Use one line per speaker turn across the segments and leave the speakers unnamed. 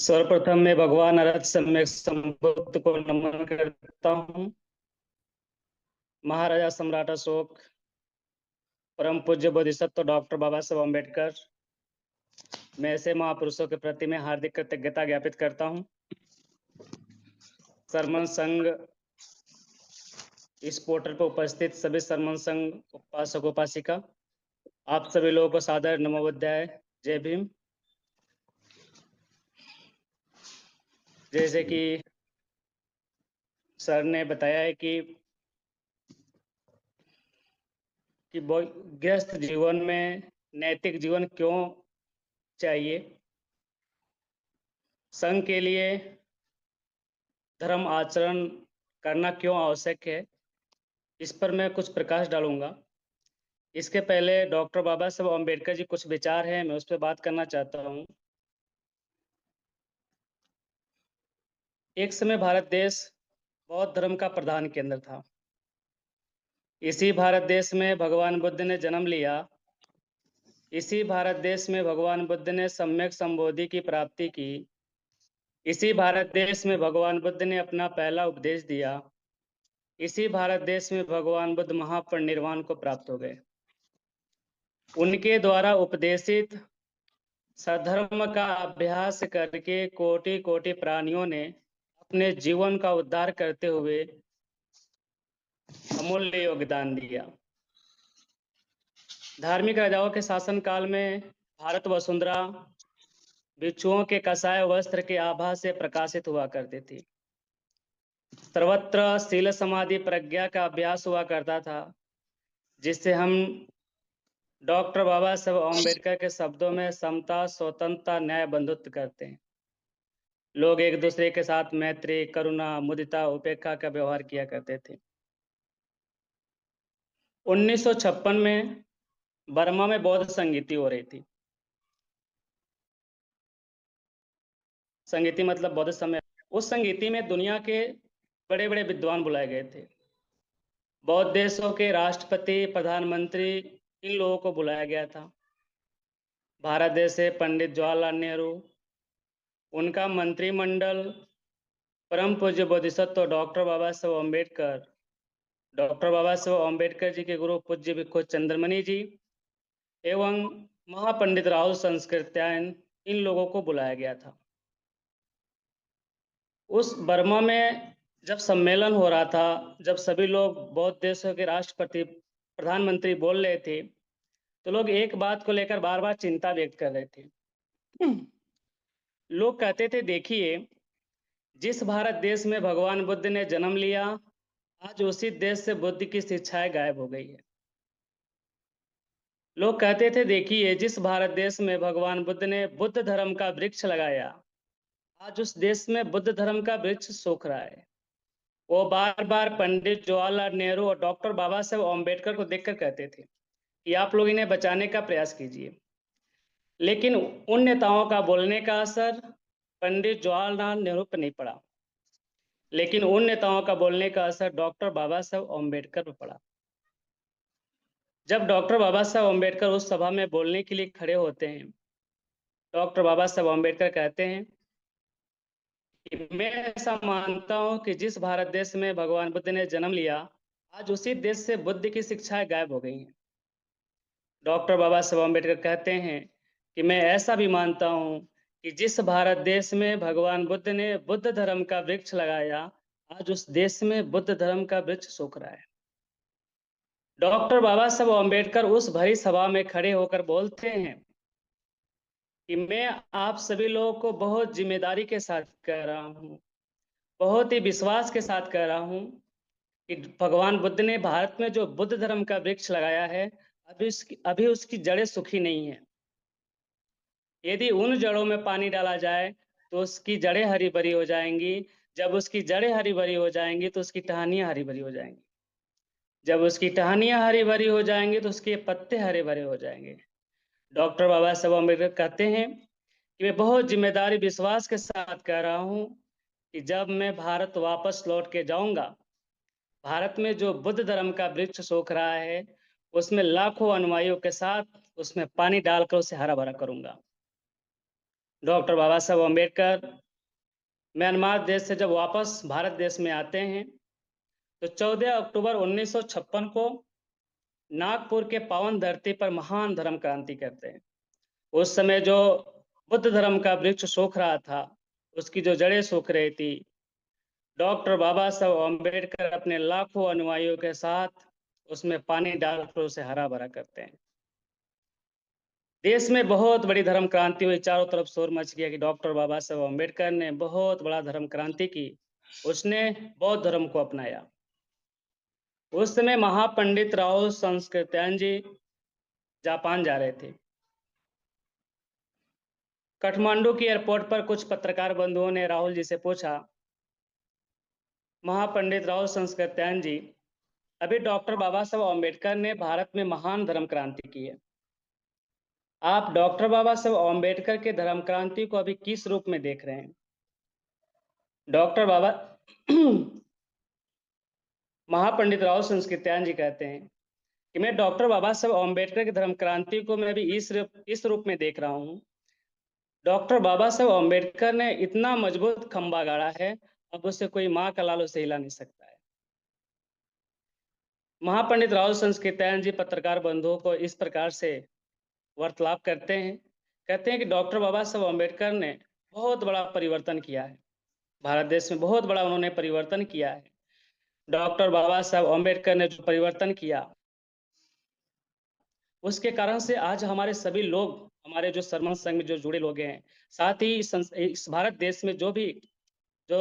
सर्वप्रथम मैं भगवान अरहत सम्यक संबुद्ध को नमन करता हूँ। महाराजा सम्राट अशोक, परम पूज्य बोधिसत्व डॉक्टर बाबा साहब अम्बेडकर, मैं ऐसे महापुरुषों के प्रति मैं हार्दिक कृतज्ञता ज्ञापित करता हूँ। सरमन संघ इस पोर्टल पर उपस्थित सभी सरमन संघ उपासक उपासिका, आप सभी लोगों को सादर नमोबुद्धाय, जय भीम। जैसे कि सर ने बताया है कि गृहस्थ जीवन में नैतिक जीवन क्यों चाहिए, संघ के लिए धर्म आचरण करना क्यों आवश्यक है, इस पर मैं कुछ प्रकाश डालूंगा। इसके पहले डॉक्टर बाबा साहब अम्बेडकर जी कुछ विचार हैं, मैं उस पर बात करना चाहता हूँ। एक समय भारत देश बौद्ध धर्म का प्रधान केंद्र था। इसी भारत देश में भगवान बुद्ध ने जन्म लिया। इसी भारत देश में भगवान बुद्ध ने सम्यक संबोधि की प्राप्ति की। इसी भारत देश में भगवान बुद्ध ने अपना पहला उपदेश दिया। इसी भारत देश में भगवान बुद्ध महापरिनिर्वाण को प्राप्त हो गए। उनके द्वारा उपदेशित सधर्म का अभ्यास करके कोटि कोटि प्राणियों ने अपने जीवन का उद्धार करते हुए अमूल्य योगदान दिया। धार्मिक राजाओं के शासन काल में भारत वसुंधरा भिक्षुओं के कसाय वस्त्र के आभा से प्रकाशित हुआ करती थी। सर्वत्र शील समाधि प्रज्ञा का अभ्यास हुआ करता था, जिससे हम डॉक्टर बाबा साहब अम्बेडकर के शब्दों में समता, स्वतंत्रता, न्याय, बंधुत्व करते हैं। लोग एक दूसरे के साथ मैत्री, करुणा, मुदिता, उपेक्षा का व्यवहार किया करते थे। 1956 में बर्मा में बौद्ध संगीति हो रही थी। संगीति मतलब बौद्ध समय। उस संगीति में दुनिया के बड़े बड़े विद्वान बुलाए गए थे। बौद्ध देशों के राष्ट्रपति, प्रधानमंत्री, इन लोगों को बुलाया गया था। भारत देश से पंडित जवाहरलाल नेहरू, उनका मंत्रिमंडल, परम पूज्य बोधिसत्व डॉक्टर बाबा साहब अम्बेडकर, डॉक्टर बाबा साहब अम्बेडकर जी के गुरु पूज्य भिक्खु चंद्रमणि जी एवं महापंडित राहुल संस्कृत्यायन, इन लोगों को बुलाया गया था। उस बर्मा में जब सम्मेलन हो रहा था, जब सभी लोग बौद्ध देशों के राष्ट्रपति, प्रधानमंत्री बोल रहे थे, तो लोग एक बात को लेकर बार बार चिंता व्यक्त कर रहे थे। लोग कहते थे, देखिए, जिस भारत देश में भगवान बुद्ध ने जन्म लिया, आज उसी देश से बुद्ध की शिक्षाएं गायब हो गई है। लोग कहते थे, देखिए, जिस भारत देश में भगवान बुद्ध ने बुद्ध धर्म का वृक्ष लगाया, आज उस देश में बुद्ध धर्म का वृक्ष सूख रहा है। वो बार बार पंडित जवाहरलाल नेहरू और डॉक्टर बाबा साहब अम्बेडकर को देखकर कहते थे कि आप लोग इन्हें बचाने का प्रयास कीजिए। लेकिन उन नेताओं का बोलने का असर पंडित जवाहरलाल नेहरू पर नहीं पड़ा, लेकिन उन नेताओं का बोलने का असर डॉक्टर बाबा साहब अम्बेडकर पर पड़ा। जब डॉक्टर बाबा साहब अम्बेडकर उस सभा में बोलने के लिए खड़े होते हैं, डॉक्टर बाबा साहब अम्बेडकर कहते हैं कि मैं ऐसा मानता हूं कि जिस भारत देश में भगवान बुद्ध ने जन्म लिया, आज उसी देश से बुद्ध की शिक्षाएं गायब हो गई हैं। डॉक्टर बाबा साहब अम्बेडकर कहते हैं कि मैं ऐसा भी मानता हूं कि जिस भारत देश में भगवान बुद्ध ने बुद्ध धर्म का वृक्ष लगाया, आज उस देश में बुद्ध धर्म का वृक्ष सूख रहा है। डॉक्टर बाबा साहब अम्बेडकर उस भरी सभा में खड़े होकर बोलते हैं कि मैं आप सभी लोगों को बहुत जिम्मेदारी के साथ कह रहा हूँ, बहुत ही विश्वास के साथ कह रहा हूँ कि भगवान बुद्ध ने भारत में जो बुद्ध धर्म का वृक्ष लगाया है, अभी उसकी जड़ें सूखी नहीं है। यदि उन जड़ों में पानी डाला जाए तो उसकी जड़ें हरी भरी हो जाएंगी। जब उसकी जड़ें हरी भरी हो जाएंगी तो उसकी टहनियाँ हरी भरी हो जाएंगी। जब उसकी टहनियाँ हरी भरी हो जाएंगी तो उसके पत्ते हरे भरे हो जाएंगे। डॉक्टर बाबा साहब अम्बेडकर कहते हैं कि मैं बहुत जिम्मेदारी विश्वास के साथ कह रहा हूँ कि जब मैं भारत वापस लौट के जाऊंगा, भारत में जो बुद्ध धर्म का वृक्ष सूख रहा है, उसमें लाखों अनुयायियों के साथ उसमें पानी डालकर उसे हरा भरा करूंगा। डॉक्टर बाबा साहब अम्बेडकर म्यांमार देश से जब वापस भारत देश में आते हैं तो 14 अक्टूबर 1956 को नागपुर के पावन धरती पर महान धर्म क्रांति करते हैं। उस समय जो बुद्ध धर्म का वृक्ष सूख रहा था, उसकी जो जड़ें सूख रही थी, डॉक्टर बाबा साहब अम्बेडकर अपने लाखों अनुयायियों के साथ उसमें पानी डालकर उसे हरा भरा करते हैं। देश में बहुत बड़ी धर्म क्रांति हुई, चारों तरफ शोर मच गया कि डॉक्टर बाबा साहब अम्बेडकर ने बहुत बड़ा धर्म क्रांति की। उसने बौद्ध धर्म को अपनाया। उस समय महापंडित राहुल संस्कृत्यायन जी जापान जा रहे थे। काठमांडू की एयरपोर्ट पर कुछ पत्रकार बंधुओं ने राहुल जी से पूछा, महापंडित राहुल संस्कृत्यायन जी, अभी डॉक्टर बाबा साहब अम्बेडकर ने भारत में महान धर्म क्रांति की है। आप डॉक्टर बाबा साहब अम्बेडकर के धर्म क्रांति को अभी किस रूप में देख रहे हैं? डॉक्टर बाबा महापंडित राहुल संस्कृत्यायन जी कहते हैं कि मैं डॉक्टर बाबा साहब अम्बेडकर की धर्म क्रांति को मैं अभी इस रूप में देख रहा हूँ। डॉक्टर बाबा साहब अम्बेडकर ने इतना मजबूत खंबा गाड़ा है, अब उसे कोई माँ का लाल उसे हिला नहीं सकता है। महापंडित राहुल संस्कृत्यायन जी पत्रकार बंधुओं को इस प्रकार से वार्तालाप करते हैं। कहते हैं कि डॉक्टर बाबा साहब अम्बेडकर ने बहुत बड़ा परिवर्तन किया है, भारत देश में बहुत बड़ा उन्होंने परिवर्तन किया है। डॉक्टर बाबा साहब अम्बेडकर ने जो परिवर्तन किया, उसके कारण से आज हमारे सभी लोग, हमारे जो सरमन संघ में जो जुड़े लोग हैं, साथ ही इस भारत देश में जो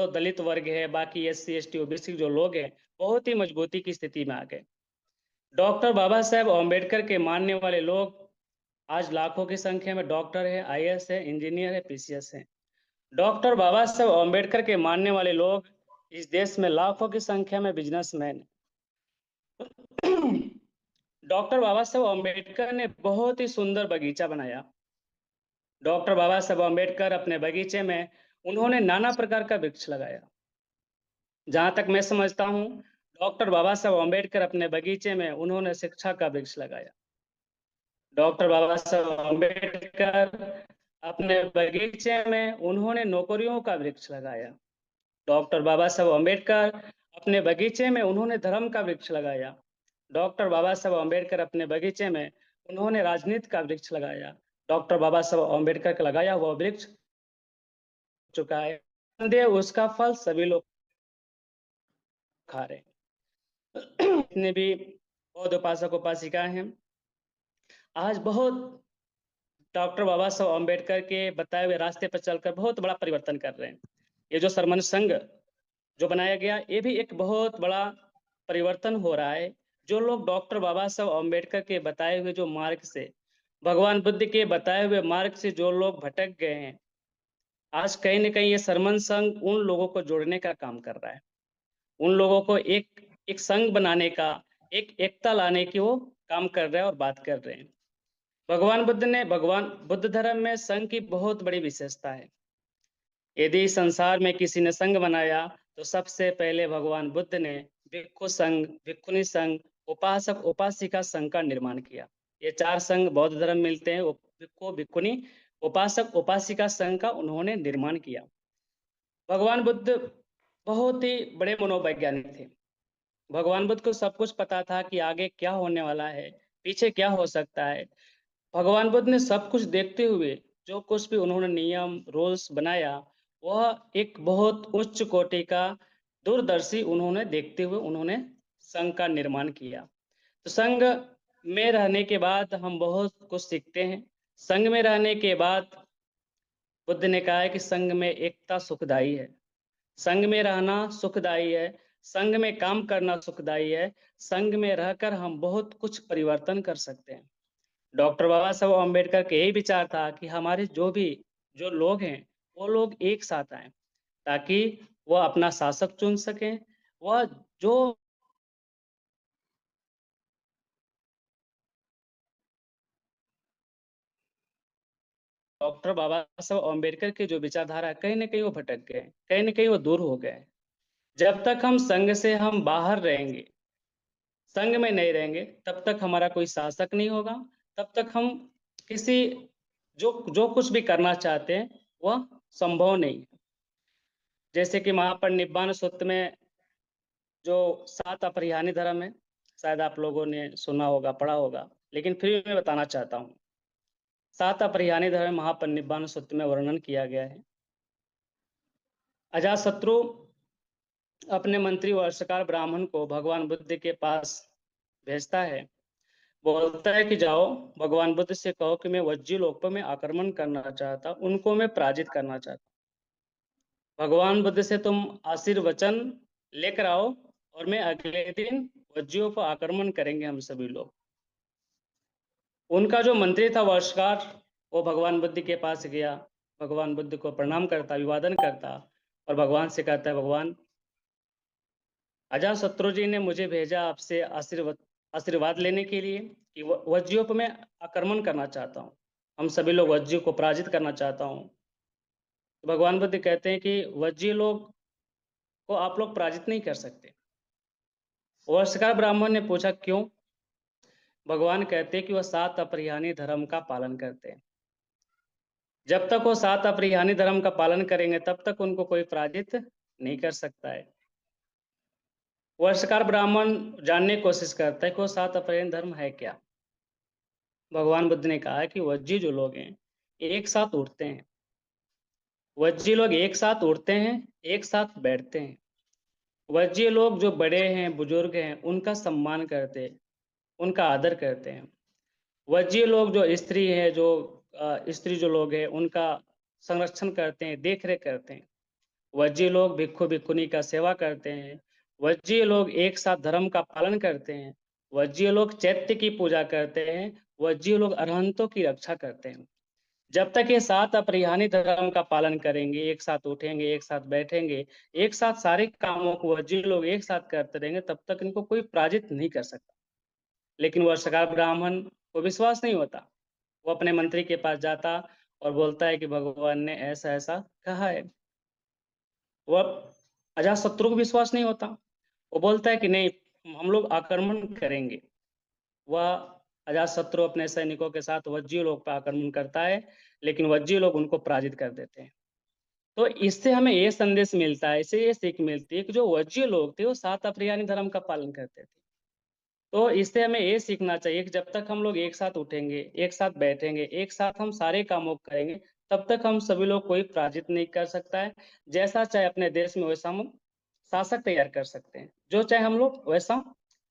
दलित वर्ग है, बाकी SC ST OBC जो लोग हैं, बहुत ही मजबूती की स्थिति में आ गए। डॉक्टर बाबा साहब अम्बेडकर के मानने वाले लोग आज लाखों की संख्या में डॉक्टर है, IAS है, इंजीनियर है, PCS है। डॉक्टर बाबा साहब अम्बेडकर के मानने वाले लोग इस देश में लाखों की संख्या में बिजनेसमैन है। डॉक्टर बाबा साहब अम्बेडकर ने बहुत ही सुंदर बगीचा बनाया। डॉक्टर बाबा साहब अम्बेडकर अपने बगीचे में उन्होंने नाना प्रकार का वृक्ष लगाया। जहां तक मैं समझता हूं, डॉक्टर बाबा साहब अम्बेडकर अपने बगीचे में उन्होंने शिक्षा का वृक्ष लगाया। डॉक्टर बाबा साहब अम्बेडकर अपने बगीचे में उन्होंने नौकरियों का वृक्ष लगाया। डॉक्टर बाबा साहब अम्बेडकर अपने बगीचे में उन्होंने धर्म का वृक्ष लगाया। डॉक्टर बाबा साहब अम्बेडकर अपने बगीचे में उन्होंने राजनीति का वृक्ष लगाया। डॉक्टर बाबा साहब अम्बेडकर का लगाया हुआ वृक्ष चुका है, उसका फल सभी लोग खा रहे हैं। जितने भी बौद्ध उपासक उपासिका हैं, आज बहुत डॉक्टर बाबा साहब अम्बेडकर के बताए हुए रास्ते पर चलकर बहुत बड़ा परिवर्तन कर रहे हैं। ये जो सरमन संघ जो बनाया गया, ये भी एक बहुत बड़ा परिवर्तन हो रहा है। जो लोग डॉक्टर बाबा साहब अम्बेडकर के बताए हुए जो मार्ग से, भगवान बुद्ध के बताए हुए मार्ग से जो लोग भटक गए हैं, आज कहीं न कहीं ये सरमन संघ उन लोगों को जोड़ने का काम कर रहा है। उन लोगों को एक एक संघ बनाने का, एक एकता लाने की वो काम कर रहे हैं और बात कर रहे हैं। भगवान बुद्ध धर्म में संघ की बहुत बड़ी विशेषता है। यदि संसार में किसी ने संघ बनाया तो सबसे पहले भगवान बुद्ध ने भिक्षु संघ, भिक्षुणी संघ, उपासक उपासिका संघ का निर्माण किया। ये 4 संघ बौद्ध धर्म में मिलते हैं। भिक्षु, भिक्षुणी, उपासक उपासिका संघ का उन्होंने निर्माण किया। भगवान बुद्ध बहुत ही बड़े मनोवैज्ञानिक थे। भगवान बुद्ध को सब कुछ पता था कि आगे क्या होने वाला है, पीछे क्या हो सकता है। भगवान बुद्ध ने सब कुछ देखते हुए जो कुछ भी उन्होंने नियम रूल्स बनाया, वह एक बहुत उच्च कोटि का दूरदर्शी उन्होंने देखते हुए उन्होंने संघ का निर्माण किया। तो संघ में रहने के बाद हम बहुत कुछ सीखते हैं। संघ में रहने के बाद बुद्ध ने कहा है कि संघ में एकता सुखदायी है, संघ में रहना सुखदायी है, संघ में काम करना सुखदायी है, संघ में रहकर हम बहुत कुछ परिवर्तन कर सकते हैं। डॉक्टर बाबा साहब अम्बेडकर का यही विचार था कि हमारे जो लोग हैं, वो लोग एक साथ आए ताकि वह अपना शासक चुन सकें। वह जो डॉक्टर बाबा साहब अम्बेडकर की जो विचारधारा है, कहीं न कहीं वो भटक गए, कहीं न कहीं वो दूर हो गए। जब तक हम संघ से हम बाहर रहेंगे, संघ में नहीं रहेंगे, तब तक हमारा कोई शासक नहीं होगा, तब तक हम किसी जो जो कुछ भी करना चाहते हैं, वह संभव नहीं है। जैसे कि महापरिनिब्बाण सूत्र में जो 7 अपरिहार्य धर्म है, शायद आप लोगों ने सुना होगा, पढ़ा होगा, लेकिन फिर भी मैं बताना चाहता हूँ। 7 अपरिहार्य धर्म महापरिनिब्बाण सूत्र में वर्णन किया गया है। अजातशत्रु अपने मंत्री वर्षकार ब्राह्मण को भगवान बुद्ध के पास भेजता है, बोलता है कि जाओ भगवान बुद्ध से कहो कि मैं वज्जी लोक पर मैं आक्रमण करना चाहता, उनको मैं पराजित करना चाहता। भगवान बुद्ध से तुम आशीर्वचन लेकर आओ और मैं अगले दिन वज्जियों पर आक्रमण करेंगे हम सभी लोग। उनका जो मंत्री था वर्षकार, वो भगवान बुद्ध के पास गया, भगवान बुद्ध को प्रणाम करता, अभिवादन करता और भगवान से कहता है, भगवान अजातशत्रु जी ने मुझे भेजा आपसे आशीर्वाद लेने के लिए कि वज्जियों पर मैं आक्रमण करना चाहता हूँ, हम सभी लोग वज्जियों को पराजित करना चाहता हूँ। तो भगवान बुद्ध कहते हैं कि वज्जी लोग को आप लोग पराजित नहीं कर सकते। वर्षकार ब्राह्मण ने पूछा क्यों? भगवान कहते हैं कि वह 7 अपरिहार्य धर्म का पालन करते हैं। जब तक वो 7 अपरिहार्य धर्म का पालन करेंगे तब तक उनको कोई पराजित नहीं कर सकता है। वर्षकार ब्राह्मण जानने की कोशिश करता है कि वो 7 अपरिहार्य धर्म है क्या। भगवान बुद्ध ने कहा कि वज्जी जो लोग हैं एक साथ उठते हैं, वज्जी लोग एक साथ उठते हैं, एक साथ बैठते हैं। वज्जी लोग जो बड़े हैं, बुजुर्ग हैं, उनका सम्मान करते हैं, उनका आदर करते हैं। वज्जी लोग जो स्त्री है, जो स्त्री जो लोग हैं उनका संरक्षण करते हैं, देख रेख करते हैं। वज्जी लोग भिक्षु भिक्षुनी का सेवा करते हैं। वज्जी लोग एक साथ धर्म का पालन करते हैं। वज्जी लोग चैत्य की पूजा करते हैं। वज्जी लोग अरहंतों की रक्षा करते हैं। जब तक ये 7 अपरिहार्य धर्म का पालन करेंगे, एक साथ उठेंगे, एक साथ बैठेंगे, एक साथ सारे कामों को वज्जी लोग एक साथ करते रहेंगे, तब तक इनको कोई पराजित नहीं कर सकता। लेकिन वर्षकार ब्राह्मण को विश्वास नहीं होता। वो अपने मंत्री के पास जाता और बोलता है कि भगवान ने ऐसा ऐसा कहा है। वह अजातशत्रु को विश्वास नहीं होता। वो बोलता है कि नहीं, हम लोग आक्रमण करेंगे। वह अजातशत्रु अपने सैनिकों के साथ वज्जी लोग पर आक्रमण करता है, लेकिन वज्जी लोग उनको पराजित कर देते हैं। तो इससे हमें ये संदेश मिलता है, इससे ये सीख मिलती है कि जो वज्जी लोग थे वो 7 अपरिहार्य धर्म का पालन करते थे। तो इससे हमें ये सीखना चाहिए कि जब तक हम लोग एक साथ उठेंगे, एक साथ बैठेंगे, एक साथ हम सारे कामों को करेंगे, तब तक हम सभी लोग कोई पराजित नहीं कर सकता है। जैसा चाहे अपने देश में वैसा हम शासक तैयार कर सकते हैं, जो चाहे हम लोग वैसा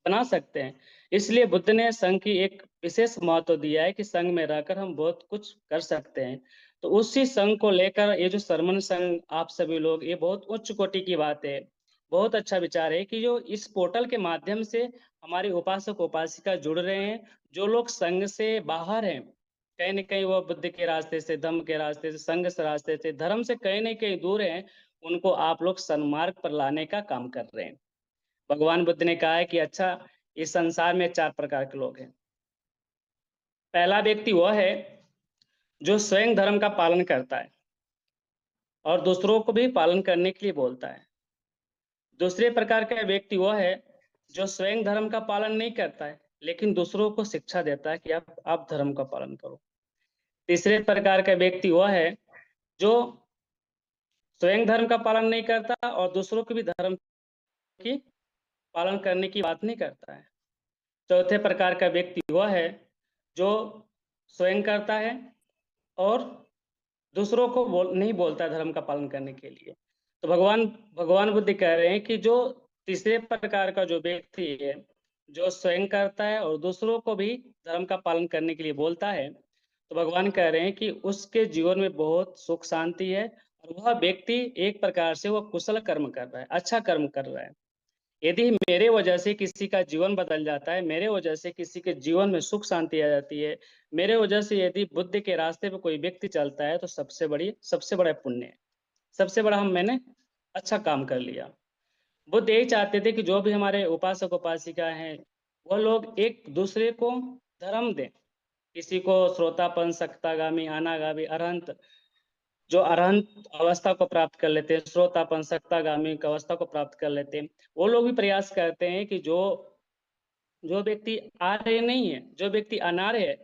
बना सकते हैं। इसलिए बुद्ध ने संघ की एक विशेष महत्व दिया है कि संघ में रहकर हम बहुत कुछ कर सकते हैं। तो उसी संघ को लेकर ये जो सरमन संघ आप सभी लोग, ये बहुत उच्च कोटि की बात है। बहुत अच्छा विचार है कि जो इस पोर्टल के माध्यम से हमारे उपासक उपासिका जुड़ रहे हैं। जो लोग संघ से बाहर हैं, कहीं न कहीं वो बुद्ध के रास्ते से, धम्म के रास्ते से, संघ से रास्ते से, धर्म से कहीं न कहीं दूर हैं, उनको आप लोग सन्मार्ग पर लाने का काम कर रहे हैं। भगवान बुद्ध ने कहा है कि अच्छा, इस संसार में 4 प्रकार के लोग हैं। पहला व्यक्ति वह है जो स्वयं धर्म का पालन करता है और दूसरों को भी पालन करने के लिए बोलता है। दूसरे प्रकार का व्यक्ति वह है जो स्वयं धर्म का पालन नहीं करता है, लेकिन दूसरों को शिक्षा देता है कि आप धर्म का पालन करो। तीसरे प्रकार का व्यक्ति वह है जो स्वयं धर्म का पालन नहीं करता और दूसरों के भी धर्म की पालन करने की बात नहीं करता है। चौथे प्रकार का व्यक्ति वह है जो स्वयं करता है और दूसरों को नहीं बोलता है धर्म का पालन करने के लिए। तो भगवान भगवान बुद्ध कह रहे हैं कि जो तीसरे प्रकार का जो व्यक्ति है, जो स्वयं करता है और दूसरों को भी धर्म का पालन करने के लिए बोलता है, तो भगवान कह रहे हैं कि उसके जीवन में बहुत सुख शांति है और वह व्यक्ति एक प्रकार से वह कुशल कर्म कर रहा है, अच्छा कर्म कर रहा है। यदि मेरे वजह से किसी का जीवन बदल जाता है, मेरे वजह से किसी के जीवन में सुख शांति आ जाती है, मेरे वजह से यदि बुद्ध के रास्ते पे कोई व्यक्ति चलता है, तो सबसे बड़ा पुण्य है। सबसे बड़ा मैंने अच्छा काम कर लिया। बुद्ध यही चाहते थे कि जो भी हमारे उपासक उपासिका हैं, वो लोग एक दूसरे को धर्म दें। किसी को श्रोतापन, सक्तागामी, अनागामी, अरहंत, जो अरहंत अवस्था को प्राप्त कर लेते हैं, श्रोतापन, सक्तागामी की अवस्था को प्राप्त कर लेते हैं, वो लोग भी प्रयास करते हैं कि जो जो व्यक्ति आर्य नहीं है, जो व्यक्ति अनार्य है,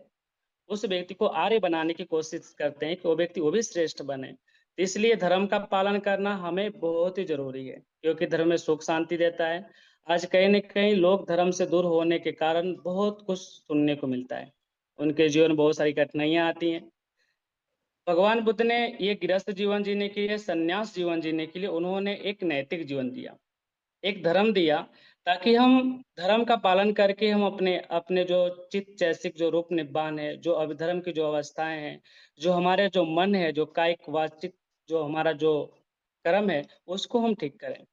उस व्यक्ति को आर्य बनाने की कोशिश करते हैं कि वो व्यक्ति वो भी श्रेष्ठ बने। तो इसलिए धर्म का पालन करना हमें बहुत ही जरूरी है, क्योंकि धर्म में सुख शांति देता है। आज कहीं न कहीं लोग धर्म से दूर होने के कारण बहुत कुछ सुनने को मिलता है। उनके जीवन में बहुत सारी कठिनाइयाँ आती हैं। भगवान बुद्ध ने ये गृहस्थ जीवन जीने के लिए, संन्यास जीवन जीने के लिए उन्होंने एक नैतिक जीवन दिया, एक धर्म दिया, ताकि हम धर्म का पालन करके हम अपने अपने जो चित्त चैसिक जो रूप निब्बान है, जो अधर्म की जो अवस्थाएँ हैं, जो हमारे जो मन है, जो कायिक वाचिक जो हमारा जो कर्म है, उसको हम ठीक करें।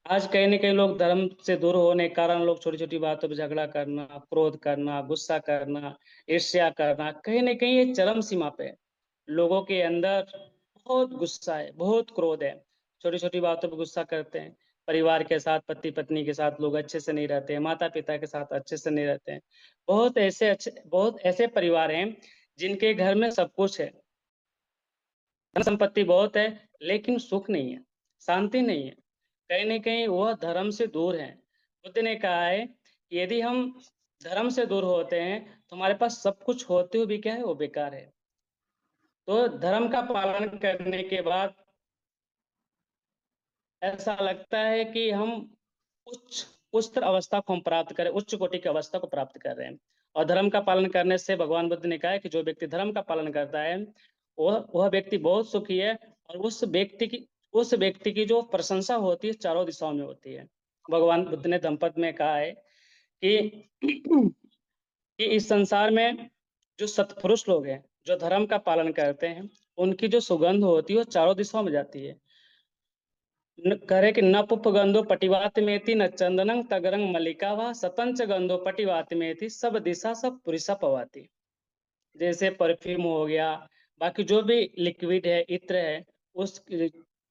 आज कहीं न कहीं लोग धर्म से दूर होने के कारण लोग छोटी-छोटी बातों पे झगड़ा करना, क्रोध करना, गुस्सा करना, ईर्ष्या करना, कहीं न कहीं ये चरम सीमा पे है। लोगों के अंदर बहुत गुस्सा है, बहुत क्रोध है, छोटी-छोटी बातों पे गुस्सा करते हैं। परिवार के साथ, पति-पत्नी के साथ लोग अच्छे से नहीं रहते हैं, माता-पिता के साथ अच्छे से नहीं रहते हैं। बहुत ऐसे परिवार हैं, जिनके घर में सब कुछ है, धन-संपत्ति बहुत है, लेकिन सुख नहीं है, शांति नहीं है। कहीं न कहीं वह धर्म से दूर हैं। बुद्ध ने कहा है कि यदि हम धर्म से दूर होते हैं, तो हमारे पास सब कुछ होते हुए भी क्या है, वो बेकार है। तो धर्म का पालन करने के बाद ऐसा लगता है कि हम उच्च उच्चतर अवस्था को हम प्राप्त करें, उच्च कोटि की अवस्था को प्राप्त कर रहे हैं। और धर्म का पालन करने से भगवान बुद्ध ने कहा है कि जो व्यक्ति धर्म का पालन करता है, वह व्यक्ति बहुत सुखी है और उस व्यक्ति की जो प्रशंसा होती है, चारों दिशाओं में होती है। भगवान बुद्ध ने धम्मपद में कहा है कि कि इस संसार में जो सत्पुरुष लोग हैं, जो धर्म का पालन करते हैं, उनकी जो सुगंध होती है, वो चारों दिशाओं में जाती है। न करे कि न पुष्पगंधो पटिवातिमेति न चंदनं तगरं मल्लिका वा सतंच गंधो पटिवातिमेति सब दिशा सब पुरुषा पवाति। जैसे परफ्यूम हो गया, बाकी जो भी लिक्विड है, इत्र है, उस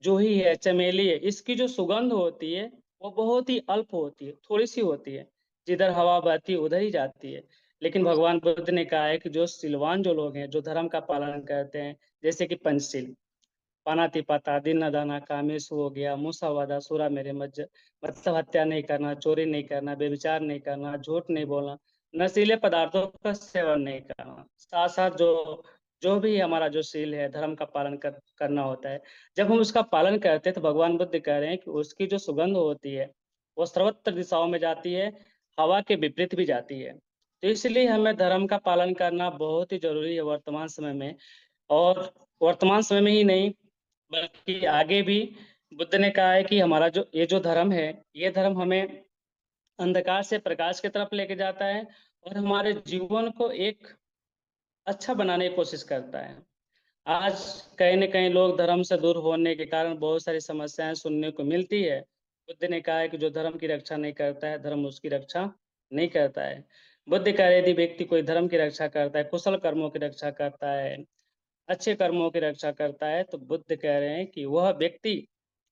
जूही है, चमेली है, इसकी जो सुगंध होती है, वो बहुत ही अल्प होती है, थोड़ी-सी होती है। जिधर हवा बहती है, उधर ही जाती है। लेकिन भगवान बुद्ध ने कहा है कि जो शीलवान जो लोग हैं, जो धर्म का पालन करते हैं, जैसे कि पंचशील, पानातिपाता, दीनदाना, कामेशु हो गया, मुसावादा, सूरा मेरे मज्ज, मतलब हत्या नहीं करना, चोरी नहीं करना, व्यभिचार नहीं करना, झूठ नहीं बोलना, नशीले पदार्थों का सेवन नहीं करना। साथ-साथ जो जो भी हमारा जो शील है, धर्म का पालन करना होता है। जब हम उसका पालन करते हैं, तो भगवान बुद्ध कह रहे हैं कि उसकी जो सुगंध होती है, वो सर्वत्र दिशाओं में जाती है, हवा के विपरीत भी जाती है। तो इसलिए हमें धर्म का पालन करना बहुत ही ज़रूरी है वर्तमान समय में। और वर्तमान समय में ही नहीं, बल्कि आगे भी बुद्ध ने कहा है कि हमारा जो ये जो धर्म है, ये धर्म हमें अंधकार से प्रकाश की तरफ लेके जाता है और हमारे जीवन को एक अच्छा बनाने की कोशिश करता है। आज कहीं न कहीं लोग धर्म से दूर होने के कारण बहुत सारी समस्याएँ सुनने को मिलती है। बुद्ध ने कहा है कि जो धर्म की रक्षा नहीं करता है, धर्म उसकी रक्षा नहीं करता है। बुद्ध कह रहे यदि व्यक्ति कोई धर्म की रक्षा करता है, कुशल कर्मों की रक्षा करता है, अच्छे कर्मों की रक्षा करता है, तो बुद्ध कह रहे हैं कि वह व्यक्ति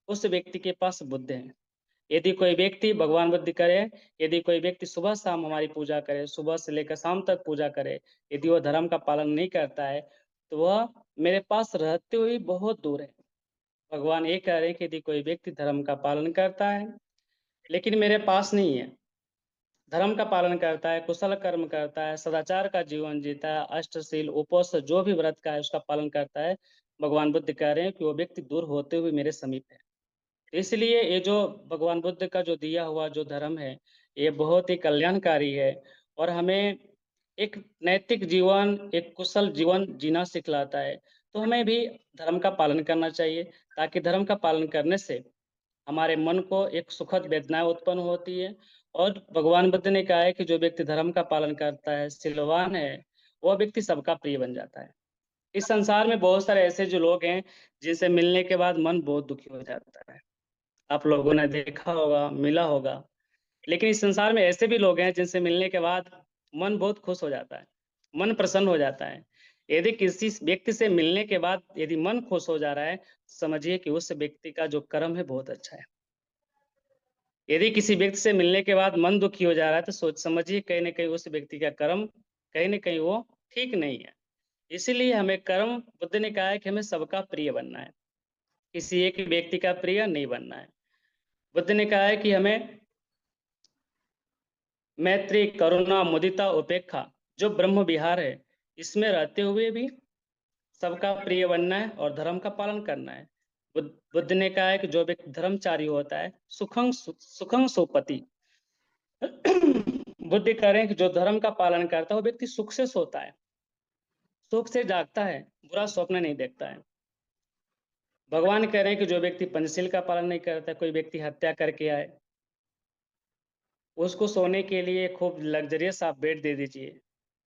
उस व्यक्ति के पास बुद्ध है। यदि कोई व्यक्ति भगवान बुद्ध करे, यदि कोई व्यक्ति सुबह-शाम हमारी पूजा करे, सुबह से लेकर शाम तक पूजा करे, यदि वह धर्म का पालन नहीं करता है, तो वह मेरे पास रहते हुए बहुत दूर है। भगवान ये कह रहे हैं कि यदि कोई व्यक्ति धर्म का पालन करता है, लेकिन मेरे पास नहीं है, धर्म का पालन करता है, कुशल कर्म करता है, सदाचार का जीवन जीता है, अष्टशील, उपवास जो भी व्रत का है उसका पालन करता है, भगवान बुद्ध कह रहे हैं कि वो व्यक्ति दूर होते हुए मेरे समीप है। इसलिए ये जो भगवान बुद्ध का जो दिया हुआ जो धर्म है, ये बहुत ही कल्याणकारी है और हमें एक नैतिक जीवन, एक कुशल जीवन जीना सिखलाता है। तो हमें भी धर्म का पालन करना चाहिए, ताकि धर्म का पालन करने से हमारे मन को एक सुखद वेदनाएँ उत्पन्न होती है और भगवान बुद्ध ने कहा है कि जो व्यक्ति धर्म का पालन करता है, शीलवान है, वह व्यक्ति सबका प्रिय बन जाता है। इस संसार में बहुत सारे ऐसे जो लोग हैं, जिनसे मिलने के बाद मन बहुत दुखी हो जाता है। आप लोगों ने देखा होगा, मिला होगा। लेकिन इस संसार में ऐसे भी लोग हैं जिनसे मिलने के बाद मन बहुत खुश हो जाता है, मन प्रसन्न हो जाता है। यदि किसी व्यक्ति से मिलने के बाद यदि मन खुश हो जा रहा है, समझिए कि उस व्यक्ति का जो कर्म है बहुत अच्छा है। यदि किसी व्यक्ति से मिलने के बाद मन दुखी हो जा रहा है, तो सोच समझिए कहीं न कहीं उस व्यक्ति का कर्म कहीं न कहीं वो ठीक नहीं है। इसीलिए हमें कर्म बुद्ध ने कहा है कि हमें सबका प्रिय बनना है, किसी एक व्यक्ति का प्रिय नहीं बनना है। बुद्ध ने कहा है कि हमें मैत्री, करुणा, मुदिता, उपेक्षा जो ब्रह्म विहार है, इसमें रहते हुए भी सबका प्रिय बनना है और धर्म का पालन करना है। बुद्ध ने कहा है कि जो व्यक्ति धर्मचारी होता है सुखं सोपति। बुद्ध कह रहे हैं कि जो धर्म का पालन करता है वो व्यक्ति सुख से सोता है, सुख से जागता है, बुरा स्वप्न नहीं देखता है। भगवान कह रहे हैं कि जो व्यक्ति पंचशील का पालन नहीं करता, कोई व्यक्ति हत्या करके आए, उसको सोने के लिए खूब लग्जरियस आप बेड दे दीजिए,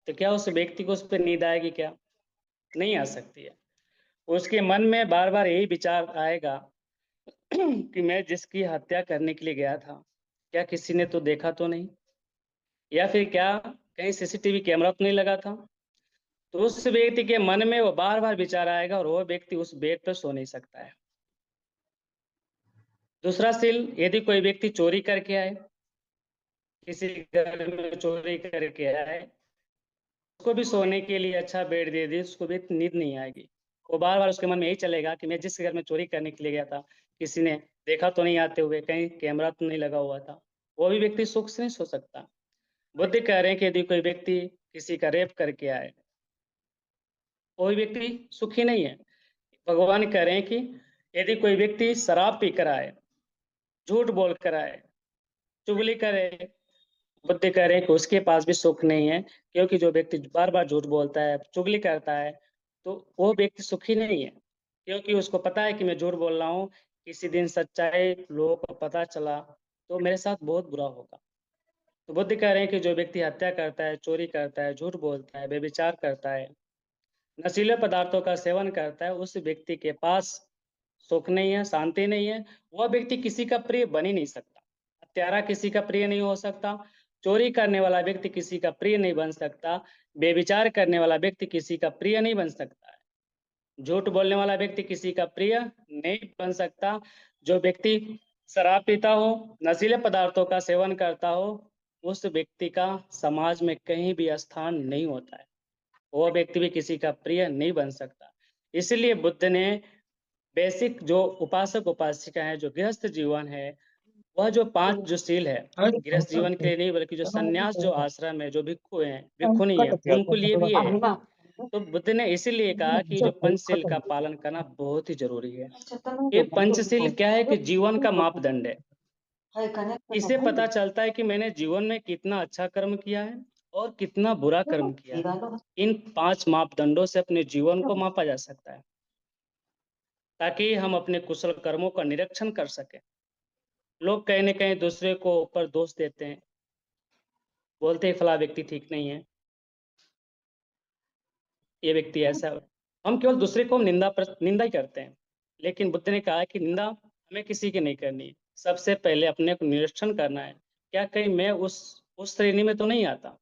तो क्या उस व्यक्ति को उस पर नींद आएगी? क्या नहीं आ सकती है। उसके मन में बार बार यही विचार आएगा कि मैं जिसकी हत्या करने के लिए गया था, क्या किसी ने तो देखा तो नहीं, या फिर क्या कहीं सीसीटीवी कैमरा तो नहीं लगा था। तो उस व्यक्ति के मन में वो बार बार विचार आएगा और वो व्यक्ति उस बेड पर सो नहीं सकता है। दूसरा सील, यदि कोई व्यक्ति चोरी करके आए, किसी घर में चोरी करके आए, उसको भी सोने के लिए अच्छा बेड दे दी, उसको भी नींद नहीं आएगी। वो बार बार उसके मन में यही चलेगा कि मैं जिस घर में चोरी करने के लिए गया था, किसी ने देखा तो नहीं आते हुए, कहीं कैमरा तो नहीं लगा हुआ था। वो भी व्यक्ति सुख से नहीं सो सकता। बुद्ध कह रहे हैं कि यदि कोई व्यक्ति किसी का रेप करके आए, वो भी व्यक्ति सुखी नहीं है। भगवान कह रहे हैं कि यदि कोई व्यक्ति शराब पीकर आए, झूठ बोल कर आए, चुगली करे, बुद्ध कह रहे हैं कि उसके पास भी सुख नहीं है, क्योंकि जो व्यक्ति बार बार झूठ बोलता है, चुगली करता है, तो वो व्यक्ति सुखी नहीं है, क्योंकि उसको पता है कि मैं झूठ बोल रहा हूँ, किसी दिन सच्चाई लोगों को पता चला तो मेरे साथ बहुत बुरा होगा। तो बुद्ध कह रहे हैं कि जो व्यक्ति हत्या करता है, चोरी करता है, झूठ बोलता है, व्यभिचार करता है, नशीले पदार्थों का सेवन करता है, उस व्यक्ति के पास सुख नहीं है, शांति नहीं है। वह व्यक्ति किसी का प्रिय बन ही नहीं सकता। हत्यारा किसी का प्रिय नहीं हो सकता, चोरी करने वाला व्यक्ति किसी का प्रिय नहीं बन सकता, बेविचार करने वाला व्यक्ति किसी का प्रिय नहीं बन सकता है, झूठ बोलने वाला व्यक्ति किसी का प्रिय नहीं बन सकता। जो व्यक्ति शराब पीता हो, नशीले पदार्थों का सेवन करता हो, उस व्यक्ति का समाज में कहीं भी स्थान नहीं होता है, वो व्यक्ति भी किसी का प्रिय नहीं बन सकता। इसलिए बुद्ध ने बेसिक जो उपासक उपासिका है, जो गृहस्थ जीवन है, वह जो 5 जो सील है, गृहस्थ जीवन के लिए नहीं बल्कि जो सन्यास जो आश्रम है, जो भिक्षु हैं, भिक्षुणी है, उनको लिए भी है। तो बुद्ध ने इसीलिए कहा कि जो पंचशील का पालन करना बहुत ही जरूरी है। ये पंचशील क्या है कि जीवन का मापदंड है। इससे पता चलता है कि मैंने जीवन में कितना अच्छा कर्म किया है और कितना बुरा कर्म किया है। इन 5 मापदंडों से अपने जीवन को मापा जा सकता है, ताकि हम अपने कुशल कर्मों का निरीक्षण कर सकें। लोग कहीं न कहीं दूसरे को ऊपर दोष देते हैं, बोलते हैं फला व्यक्ति ठीक नहीं है, ये व्यक्ति ऐसा है। हम केवल दूसरे को निंदा ही करते हैं। लेकिन बुद्ध ने कहा है कि निंदा हमें किसी की नहीं करनी है। सबसे पहले अपने को निरीक्षण करना है, क्या कहीं मैं उस श्रेणी में तो नहीं आता?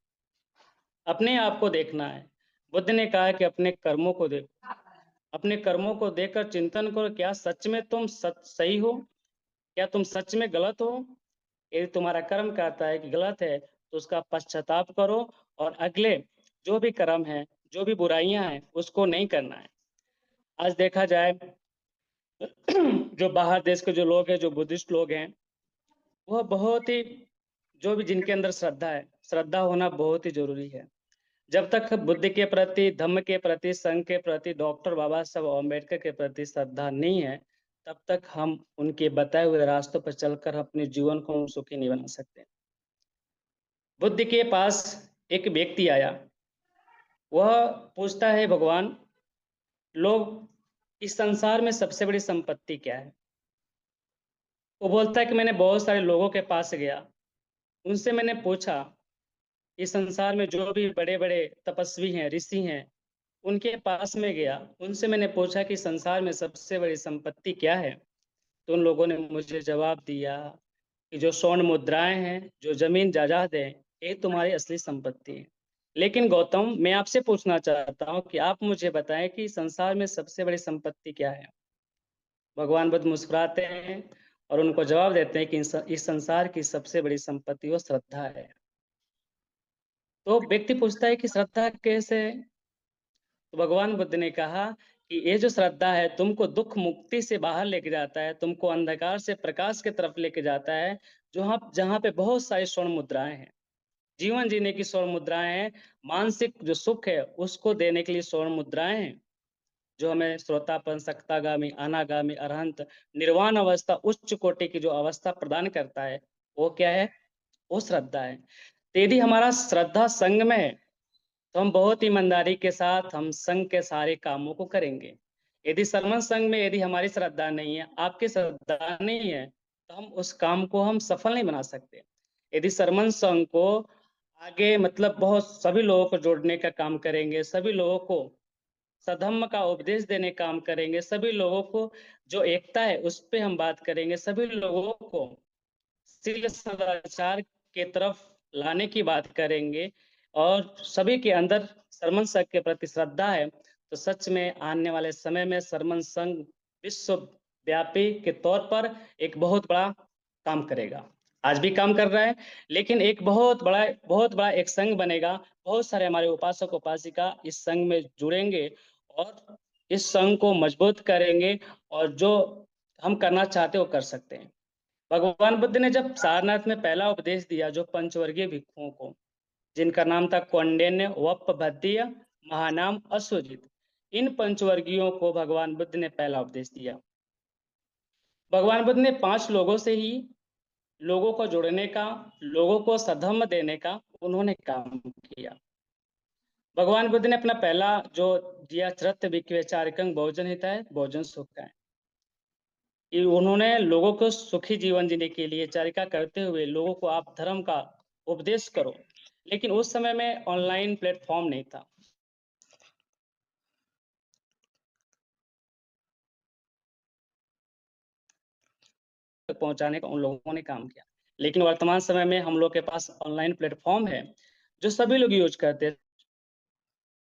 अपने आप को देखना है। बुद्ध ने कहा है कि अपने कर्मों को देखो, अपने कर्मों को देखकर चिंतन करो, क्या सच में तुम सही हो? क्या तुम सच में गलत हो? यदि तुम्हारा कर्म कहता है कि गलत है, तो उसका पश्चाताप करो और अगले जो भी कर्म है, जो भी बुराइयां हैं, उसको नहीं करना है। आज देखा जाए जो बाहर देश के जो लोग हैं, जो बुद्धिस्ट लोग हैं, वह बहुत ही जो भी जिनके अंदर श्रद्धा है, श्रद्धा होना बहुत ही जरूरी है। जब तक बुद्ध के प्रति, धम्म के प्रति, संघ के प्रति, डॉक्टर बाबा साहब अम्बेडकर के प्रति श्रद्धा नहीं है, तब तक हम उनके बताए हुए रास्तों पर चलकर अपने जीवन को हम सुखी नहीं बना सकते। बुद्ध के पास एक व्यक्ति आया, वह पूछता है, भगवान, लोग इस संसार में सबसे बड़ी संपत्ति क्या है? वो बोलता है कि मैंने बहुत सारे लोगों के पास गया, उनसे मैंने पूछा, इस संसार में जो भी बड़े बड़े तपस्वी हैं, ऋषि हैं, उनके पास में गया, उनसे मैंने पूछा कि संसार में सबसे बड़ी संपत्ति क्या है? तो उन लोगों ने मुझे जवाब दिया कि जो स्वर्ण मुद्राएं हैं, जो जमीन जायदाद है, ये तुम्हारी असली संपत्ति है। लेकिन गौतम, मैं आपसे पूछना चाहता हूँ कि आप मुझे बताएं कि संसार में सबसे बड़ी संपत्ति क्या है? भगवान बुद्ध मुस्कुराते हैं और उनको जवाब देते हैं कि इस संसार की सबसे बड़ी संपत्ति वो श्रद्धा है। तो व्यक्ति पूछता है कि श्रद्धा कैसे? तो भगवान बुद्ध ने कहा कि ये जो श्रद्धा है, तुमको दुख मुक्ति से बाहर लेके जाता है, तुमको अंधकार से प्रकाश की तरफ लेके जाता है, जहाँ पे बहुत सारी स्वर्ण मुद्राएं हैं, जीवन जीने की स्वर्ण मुद्राएं हैं, मानसिक जो सुख है उसको देने के लिए स्वर्ण मुद्राएं हैं। जो हमें श्रोतापन, सक्तागामी, अनागामी, अरहंत, निर्वाण अवस्था, उच्च कोटि की जो अवस्था प्रदान करता है, वो क्या है? वो श्रद्धा है। तो यदि हमारा श्रद्धा संग में है, तो हम बहुत ईमानदारी के साथ हम संघ के सारे कामों को करेंगे। यदि सरमन संघ में यदि हमारी श्रद्धा नहीं है, आपकी श्रद्धा नहीं है, तो हम उस काम को हम सफल नहीं बना सकते। यदि सरमन संघ को आगे मतलब बहुत सभी लोगों को जोड़ने का काम करेंगे, सभी लोगों को सधम्म का उपदेश देने का काम करेंगे, सभी लोगों को जो एकता है उस पे हम बात करेंगे, सभी लोगों को शील सदाचार के तरफ लाने की बात करेंगे और सभी के अंदर सरमन संघ के प्रति श्रद्धा है, तो सच में आने वाले समय में सरमन संघ विश्वव्यापी के तौर पर एक बहुत बड़ा काम करेगा। आज भी काम कर रहा है, लेकिन एक बहुत बड़ा एक संघ बनेगा। बहुत सारे हमारे उपासक उपासिका इस संघ में जुड़ेंगे और इस संघ को मजबूत करेंगे और जो हम करना चाहते हैं वो कर सकते हैं। भगवान बुद्ध ने जब सारनाथ में पहला उपदेश दिया जो पंचवर्गीय भिक्षुओं को, जिनका नाम था कौंडिन्य, वप, भद्दीय, महानाम, अश्वजित, इन पंचवर्गीयों को भगवान बुद्ध ने पहला उपदेश दिया। भगवान बुद्ध ने 5 लोगों से ही लोगों को जोड़ने का, लोगों को सधम्म देने का उन्होंने काम किया। भगवान बुद्ध ने अपना पहला जो दिया चरत विचारिकं भोजन हिता है, भोजन सुख का है, कि उन्होंने लोगों को सुखी जीवन जीने के लिए चारिका करते हुए लोगों को आप धर्म का उपदेश करो। लेकिन उस समय में ऑनलाइन प्लेटफॉर्म नहीं था, तक पहुंचाने का उन लोगों ने काम किया। लेकिन वर्तमान समय में हम लोग के पास ऑनलाइन प्लेटफॉर्म है जो सभी लोग यूज करते हैं,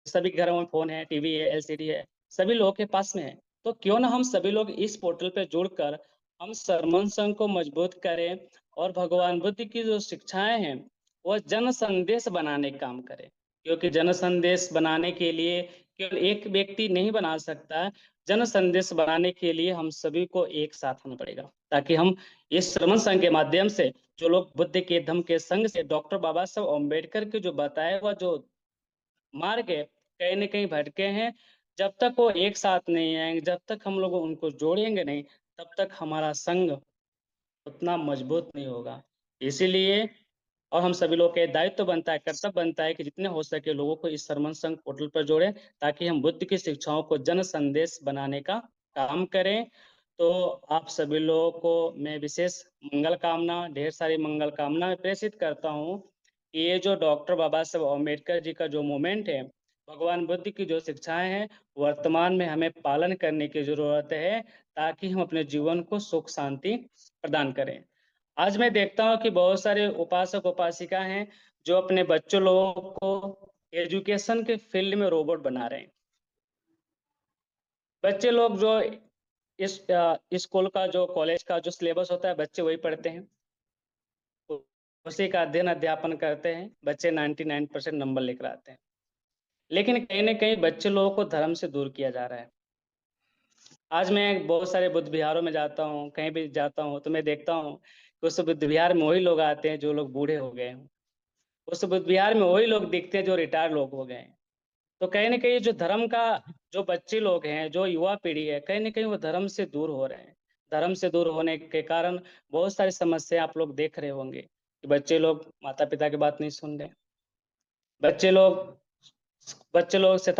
सभी के घरों में फोन है, टीवी है, एलसीडी है, सभी लोगों के पास में है। तो क्यों ना हम सभी लोग इस पोर्टल पे जुड़कर हम सरमन संघ को मजबूत करें और भगवान बुद्ध की जो शिक्षाएं हैं वह जन संदेश बनाने का काम करें। क्योंकि जन संदेश बनाने के लिए केवल एक व्यक्ति नहीं बना सकता, जन संदेश बनाने के लिए हम सभी को एक साथ होना पड़ेगा, ताकि हम इस श्रमण संघ के माध्यम से जो लोग बुद्ध के धम्म के संघ से डॉक्टर बाबा साहब अम्बेडकर के जो बताया हुआ जो मार्ग है कहीं न कहीं भटके हैं, जब तक वो एक साथ नहीं आएंगे, जब तक हम लोग उनको जोड़ेंगे नहीं, तब तक हमारा संघ उतना मजबूत नहीं होगा। इसीलिए और हम सभी लोग के दायित्व बनता है, कर्तव्य बनता है कि जितने हो सके लोगों को इस सरमन संघ पोर्टल पर जोड़ें, ताकि हम बुद्ध की शिक्षाओं को जन संदेश बनाने का काम करें। तो आप सभी लोगों को मैं विशेष मंगल कामना, ढेर सारी मंगल कामना मैं प्रेषित करता हूँ कि ये जो डॉक्टर बाबा साहब अम्बेडकर जी का जो मूवमेंट है, भगवान बुद्ध की जो शिक्षाएं हैं, वर्तमान में हमें पालन करने की जरूरत है, ताकि हम अपने जीवन को सुख शांति प्रदान करें। आज मैं देखता हूँ कि बहुत सारे उपासक उपासिका हैं जो अपने बच्चों लोगों को एजुकेशन के फील्ड में रोबोट बना रहे हैं। बच्चे लोग जो इस स्कूल का जो कॉलेज का जो सिलेबस होता है बच्चे वही पढ़ते हैं, उसी का अध्ययन अध्यापन करते हैं, बच्चे 99% नंबर लेकर आते हैं। लेकिन कहीं ना कहीं बच्चे लोगों को धर्म से दूर किया जा रहा है। आज मैं बहुत सारे बुद्ध विहारों में जाता हूँ, कहीं भी जाता हूँ तो मैं देखता हूँ कि उस बुद्ध विहार में वही लोग आते हैं जो लोग बूढ़े हो गए हैं, उस बुद्ध विहार में वही लोग दिखते हैं जो रिटायर लोग हो गए हैं। तो कहीं ना कहीं जो धर्म का जो बच्चे लोग हैं, जो युवा पीढ़ी है, कहीं ना कहीं वो धर्म से दूर हो रहे हैं। धर्म से दूर होने के कारण बहुत सारी समस्या आप लोग देख रहे होंगे कि बच्चे लोग माता पिता की बात नहीं सुन रहे, बच्चे लोग से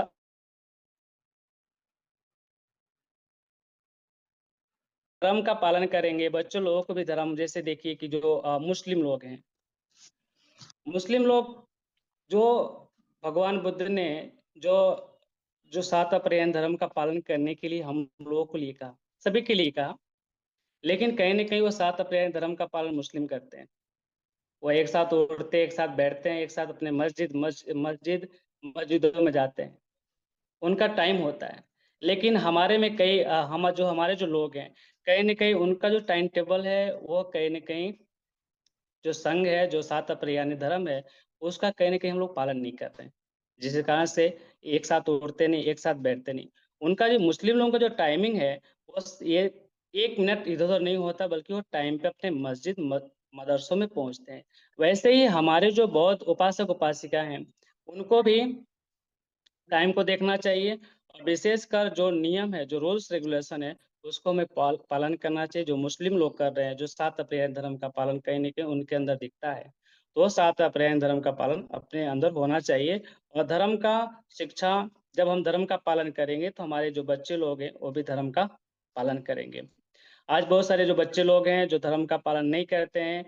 धर्म का पालन करेंगे, बच्चों लोगों को भी धर्म, जैसे देखिए कि जो मुस्लिम लोग हैं, मुस्लिम लोग जो भगवान बुद्ध ने जो जो सात अपरेयन धर्म का पालन करने के लिए हम लोगों को लिए कहा, सभी के लिए कहा, लेकिन कहीं ना कहीं वो सात अपरेयन धर्म का पालन मुस्लिम करते हैं। वो एक साथ उठते हैं, एक साथ बैठते हैं, एक साथ अपने मस्जिदों में जाते हैं, उनका टाइम होता है। लेकिन हमारे में कई हमारे जो लोग हैं, कहीं ना कहीं उनका जो टाइम टेबल है वो कहीं ना कहीं जो संघ है, जो सात अपरिहार्य धर्म है, उसका कहीं ना कहीं हम लोग पालन नहीं कर रहे हैं, जिस कारण से एक साथ उठते नहीं, एक साथ बैठते नहीं। उनका जो मुस्लिम लोगों का जो टाइमिंग है वो ये 1 मिनट इधर उधर नहीं होता, बल्कि वो टाइम पे अपने मदरसों में पहुंचते हैं। वैसे ही हमारे जो बौद्ध उपासक उपासिका हैं, उनको भी टाइम को देखना चाहिए और विशेषकर जो नियम है, जो रूल्स रेगुलेशन है, उसको हमें पालन करना चाहिए। जो मुस्लिम लोग कर रहे हैं, जो 7 अप्रैल धर्म का पालन कहीं न कहीं उनके अंदर दिखता है, तो 7 अप्रैल धर्म का पालन अपने अंदर होना चाहिए। और धर्म का शिक्षा, जब हम धर्म का पालन करेंगे, तो हमारे जो बच्चे लोग हैं, वो भी धर्म का पालन करेंगे। आज बहुत सारे जो बच्चे लोग हैं, जो धर्म का पालन नहीं करते हैं,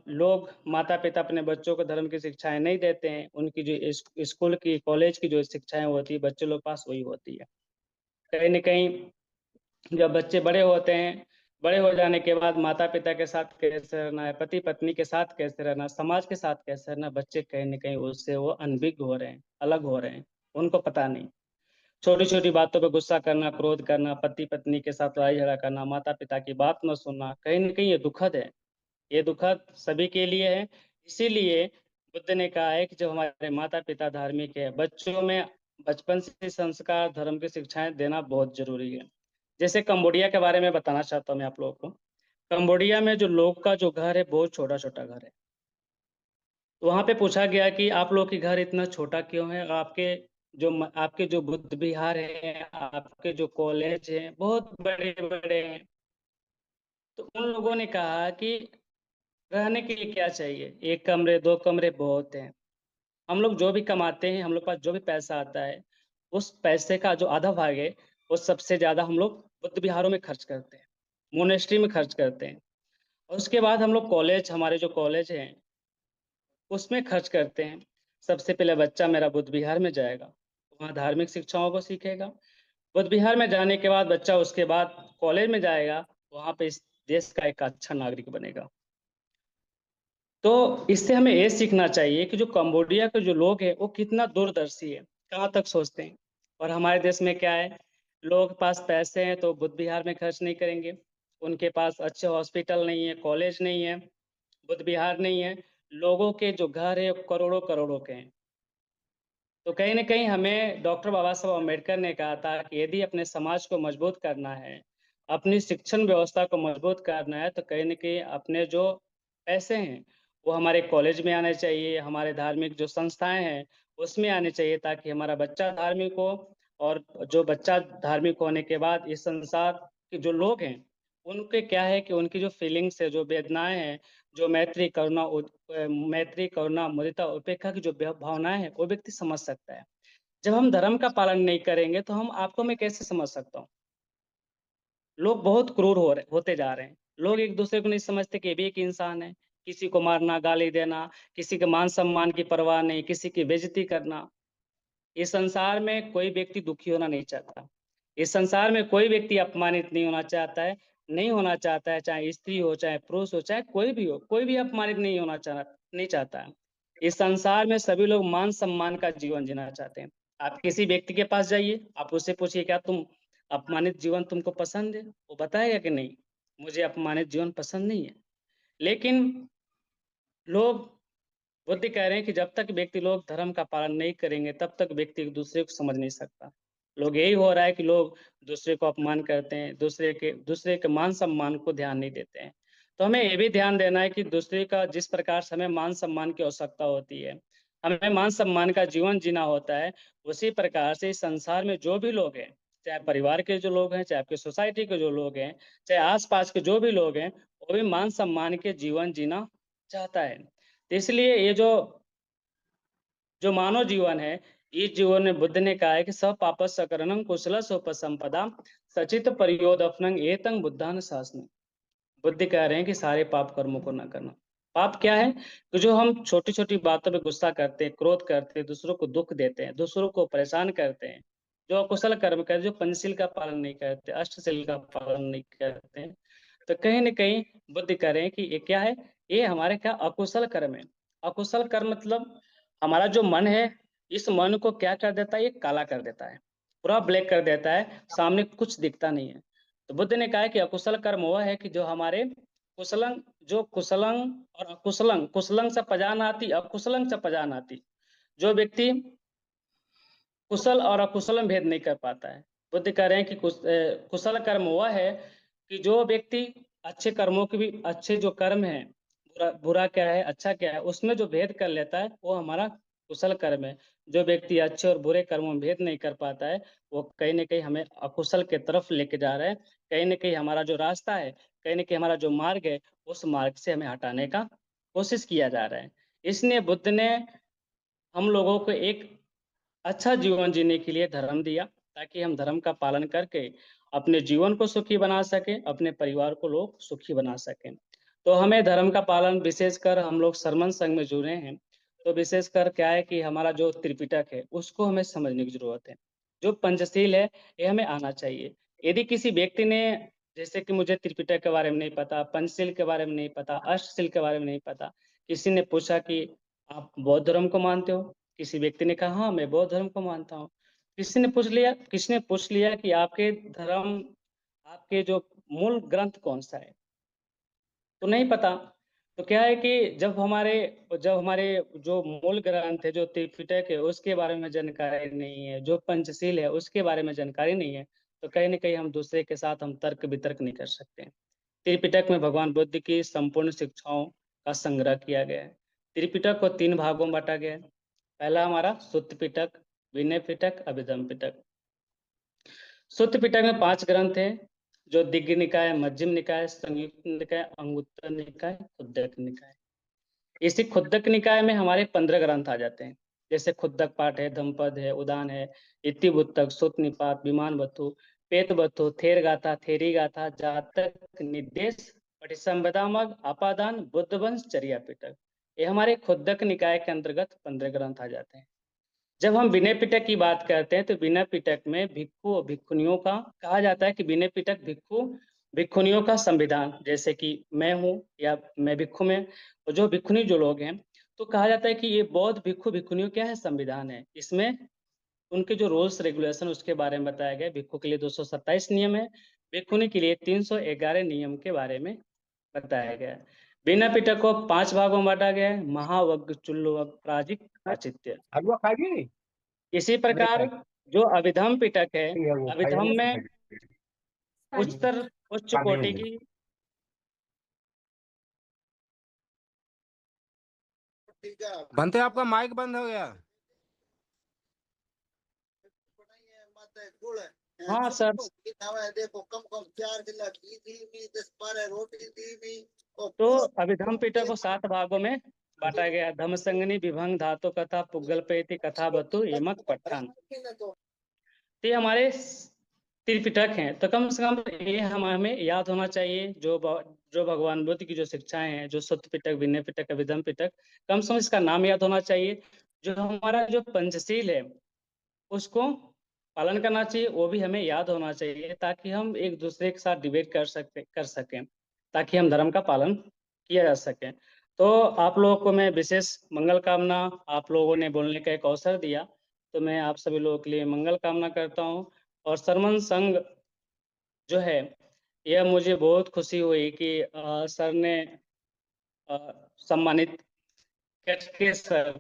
लोग माता-पिता अपने बच्चों को धर्म की शिक्षाएँ नहीं देते हैं। उनकी जो स्कूल की, कॉलेज की जो शिक्षाएँ होती है, बच्चे लोग के पास वही होती है। कहीं न कहीं जब बच्चे बड़े होते हैं, बड़े हो जाने के बाद माता-पिता के साथ कैसे रहना है, पति-पत्नी के साथ कैसे रहना, समाज के साथ कैसे रहना, बच्चे कहीं न कहीं उससे वो अनभिज्ञ हो रहे हैं, अलग हो रहे हैं, उनको पता नहीं। छोटी-छोटी बातों पे गुस्सा करना, क्रोध करना, पति-पत्नी के साथ लड़ाई-झगड़ा करना, माता-पिता की बात न सुनना, कहीं न कहीं ये दुखद है। ये दुखद सभी के लिए है। इसीलिए बुद्ध ने कहा है कि जो हमारे माता-पिता धार्मिक है, बच्चों में बचपन से संस्कार, धर्म की शिक्षाएँ देना बहुत ज़रूरी है। जैसे कंबोडिया के बारे में बताना चाहता हूँ मैं आप लोगों को। कंबोडिया में जो लोग का जो घर है, बहुत छोटा-छोटा घर है। तो वहाँ पे पूछा गया कि आप लोग के घर इतना छोटा क्यों है? आपके जो बुद्ध विहार हैं, आपके जो कॉलेज हैं, बहुत बड़े-बड़े हैं। तो उन लोगों ने कहा कि रहने के लिए क्या चाहिए? 1 कमरे, 2 कमरे बहुत हैं। हम लोग जो भी कमाते हैं, हम लोग के पास जो भी पैसा आता है, उस पैसे का जो आधा भाग है, वो सबसे ज़्यादा हम लोग बुद्ध विहारों में खर्च करते हैं, मोनेस्ट्री में खर्च करते हैं। और उसके बाद हम लोग हमारे जो कॉलेज हैं, उसमें खर्च करते हैं। सबसे पहले बच्चा मेरा बुद्ध विहार में जाएगा, वहाँ धार्मिक शिक्षाओं को सीखेगा। बुद्ध विहार में जाने के बाद बच्चा उसके बाद कॉलेज में जाएगा, वहाँ पे इस देश का एक अच्छा नागरिक बनेगा। तो इससे हमें ये सीखना चाहिए कि जो कंबोडिया के जो लोग हैं, वो कितना दूरदर्शी है, कहाँ तक सोचते हैं। और हमारे देश में क्या है, लोगों के पास पैसे हैं तो बुद्ध विहार में खर्च नहीं करेंगे। उनके पास अच्छे हॉस्पिटल नहीं है, कॉलेज नहीं है, बुद्ध विहार नहीं है। लोगों के जो घर है, वो करोड़ों-करोड़ों के हैं। तो कहीं न कहीं हमें डॉक्टर बाबा साहब अम्बेडकर ने कहा था कि यदि अपने समाज को मजबूत करना है, अपनी शिक्षण व्यवस्था को मजबूत करना है, तो कहीं न कहीं अपने जो पैसे हैं, वो हमारे कॉलेज में आने चाहिए, हमारे धार्मिक जो संस्थाएँ हैं, उसमें आने चाहिए ताकि हमारा बच्चा धार्मिक हो। और जो बच्चा धार्मिक होने के बाद इस संसार के जो लोग हैं, उनके क्या है कि उनकी जो फीलिंग्स है, जो वेदनाएँ हैं, जो मैत्री, करुणा, मुदिता, उपेक्षा की जो भावनाएँ हैं, वो व्यक्ति समझ सकता है। जब हम धर्म का पालन नहीं करेंगे, तो हम आपको मैं कैसे समझ सकता हूँ? लोग बहुत क्रूर होते जा रहे हैं। लोग एक-दूसरे को नहीं समझते कि ये भी एक इंसान है। किसी को मारना, गाली देना, किसी के मान-सम्मान की परवाह नहीं, किसी की बेइज़्ज़ती करना। इस संसार में कोई व्यक्ति दुखी होना नहीं चाहता। इस संसार में कोई व्यक्ति अपमानित नहीं होना चाहता है, चाहे स्त्री हो, चाहे पुरुष हो, चाहे कोई भी हो, कोई भी अपमानित नहीं चाहता है। इस संसार में सभी लोग मान-सम्मान का जीवन जीना चाहते हैं। आप किसी व्यक्ति के पास जाइए, आप उससे पूछिए क्या तुम अपमानित जीवन तुमको पसंद है? वो बताएगा कि नहीं, मुझे अपमानित जीवन पसंद नहीं है। लेकिन लोग बुद्ध कह रहे हैं कि जब तक व्यक्ति लोग धर्म का पालन नहीं करेंगे, तब तक व्यक्ति एक-दूसरे को समझ नहीं सकता। लोग यही हो रहा है कि लोग दूसरे को अपमान करते हैं, दूसरे के मान-सम्मान को ध्यान नहीं देते हैं। तो हमें ये भी ध्यान देना है कि दूसरे का जिस प्रकार से हमें मान-सम्मान की आवश्यकता होती है, हमें मान-सम्मान का जीवन जीना होता है, उसी प्रकार से इस संसार में जो भी लोग हैं, चाहे परिवार के जो लोग हैं, चाहे आपकी सोसाइटी के जो लोग हैं, चाहे आस-पास के जो भी लोग हैं, वो भी मान-सम्मान के जीवन जीना चाहता है। तो इसलिए ये जो जो मानव जीवन है, इस जीवन में बुद्ध ने कहा है कि स पापः सकरणं कुशलसोपसंपदां सचित पर्योदपनं एतं बुद्धान शासनम्। बुद्ध कह रहे हैं कि सारे पाप कर्मों को ना करना। पाप क्या है? कि जो हम छोटी-छोटी बातों पे गुस्सा करते हैं, क्रोध करते हैं, दूसरों को दुःख देते हैं, दूसरों को परेशान करते हैं, जो अकुशल कर्म करते हैं, जो पंचशील का पालन नहीं करते, अष्टशील का पालन नहीं करते हैं, तो कहीं न कहीं बुद्ध कह रहे हैं कि ये क्या है? ये हमारे क्या अकुशल कर्म है। अकुशल कर्म मतलब हमारा जो मन है, इस मन को क्या कर देता है? ये काला कर देता है, पूरा ब्लैक कर देता है, सामने कुछ दिखता नहीं है। तो बुद्ध ने कहा है कि अकुशल कर्म वह है कि जो हमारे कुशलं और अकुशलं, कुशलं च पजानाति, अकुशलं च पजानाति। जो व्यक्ति कुशल और अकुशल में भेद नहीं कर पाता है। बुद्ध कह रहे हैं कि कुशल कर्म वह है कि जो व्यक्ति अच्छे कर्मों के भी अच्छे जो कर्म हैं, बुरा बुरा क्या है, अच्छा क्या है, उसमें जो भेद कर लेता है, वो हमारा कुशल कर्म है। जो व्यक्ति अच्छे और बुरे कर्मों में भेद नहीं कर पाता है, वो कहीं न कहीं हमें अकुशल के तरफ लेके जा रहा है। कहीं न कहीं हमारा जो रास्ता है, कहीं न कहीं हमारा जो मार्ग है, उस मार्ग से हमें हटाने का कोशिश किया जा रहा है। इसलिए बुद्ध ने हम लोगों को एक अच्छा जीवन जीने के लिए धर्म दिया, ताकि हम धर्म का पालन करके अपने जीवन को सुखी बना सकें, अपने परिवार को लोग सुखी बना सकें। तो हमें धर्म का पालन विशेषकर हम लोग सरमन संघ में जुड़े हैं, तो विशेषकर क्या है कि हमारा जो त्रिपिटक है, उसको हमें समझने की ज़रूरत है। जो पंचशील है, ये हमें आना चाहिए। यदि किसी व्यक्ति ने जैसे कि मुझे त्रिपिटक के बारे में नहीं पता, पंचशील के बारे में नहीं पता, अष्टशील के बारे में नहीं पता, किसी ने पूछा कि आप बौद्ध धर्म को मानते हो? किसी व्यक्ति ने कहा हाँ मैं बौद्ध धर्म को मानता हूँ। किसी ने पूछ लिया कि आपके धर्म आपके जो मूल ग्रंथ कौन-सा है? तो नहीं पता। तो क्या है कि जब हमारे जो मूल ग्रंथ है, जो त्रिपिटक है, उसके बारे में जानकारी नहीं है, जो पंचशील है, उसके बारे में जानकारी नहीं है, तो कहीं न कहीं हम दूसरे के साथ हम तर्क-वितर्क नहीं कर सकते हैं। त्रिपिटक में भगवान बुद्ध की संपूर्ण शिक्षाओं का संग्रह किया गया है। त्रिपिटक को 3 भागों में बाँटा गया है। पहला हमारा सुत्त पिटक, विनय पिटक, अभिधम्म पिटक। सुत्त पिटक में 5 ग्रंथ हैं, जो दिग्ग निकाय, मध्यम निकाय, संयुक्त निकाय, अंगुत्तर निकाय, खुद्दक निकाय। इसी खुद्दक निकाय में हमारे 15 ग्रंथ आ जाते हैं। जैसे खुद्दक पाठ है, धम्मपद है, उदान है, इत्तिवृत्तक, सूत निपात, विमानवतु, पेतवतु, थेरगाथा, थेरीगाथा, जातक, निर्देश, पटिसंभदामग, अपादान, बुद्धवंश, चर्या पिटक। ये हमारे खुद्दक निकाय के अंतर्गत 15 ग्रंथ आ जाते हैं। जब हम विनय पिटक की बात करते हैं, तो विनय पिटक में भिक्षु और भिक्षुणियों का कहा जाता है कि विनय पिटक भिक्षु भिक्षुणियों का संविधान, जैसे कि मैं हूँ या मैं भिक्षु में, और जो भिक्षुणी जो लोग हैं, तो कहा जाता है कि ये बौद्ध भिक्षु भिक्षुणियों क्या है, संविधान है। इसमें उनके जो रूल्स रेगुलेशन उसके बारे में बताया गया है। भिक्षु के लिए 227 नियम है, भिक्षुणी के लिए 311 नियम के बारे में बताया गया है। विनय पिटक को 5 भागों में बांटा गया है, महावग्ग, चुल्लवग्ग, प्राजिक, पाचित्य।
हलवा खाएगी नहीं?
इसी प्रकार जो अभिधम्म पिटक है,
ठीक है, वो खाइए
अभिधम्म
ना।
में उच्च कोटि की
बनते आपका माइक बंद हो गया।
हाँ सर,
देखो कम 4 गिलास घी दी, 10-12 रोटी दी।
तो अभिधम्म पिटक को 7 भागों में बांटा गया। धम्मसंगनी, विभंग, धातु कथा, पुग्गलपेति, कथा बतु, यमक, पट्टान। तो ये हमारे त्रिपिटक हैं, तो कम से कम ये हमें याद होना चाहिए। जो भगवान बुद्ध की जो शिक्षाएं हैं, जो सुत्त पिटक, विनय पिटक, अभिधम्म पिटक, कम से कम इसका नाम याद होना चाहिए। जो हमारा जो पंचशील है, उसको पालन करना चाहिए, वो भी हमें याद होना चाहिए, ताकि हम एक दूसरे के साथ डिबेट कर सकें, ताकि हम धर्म का पालन किया जा सके। तो आप लोगों को मैं विशेष मंगल कामना, आप लोगों ने बोलने का एक अवसर दिया, तो मैं आप सभी लोगों के लिए मंगल कामना करता हूँ। और सरमन संघ जो है, यह मुझे बहुत खुशी हुई कि सर ने सम्मानित करके सर,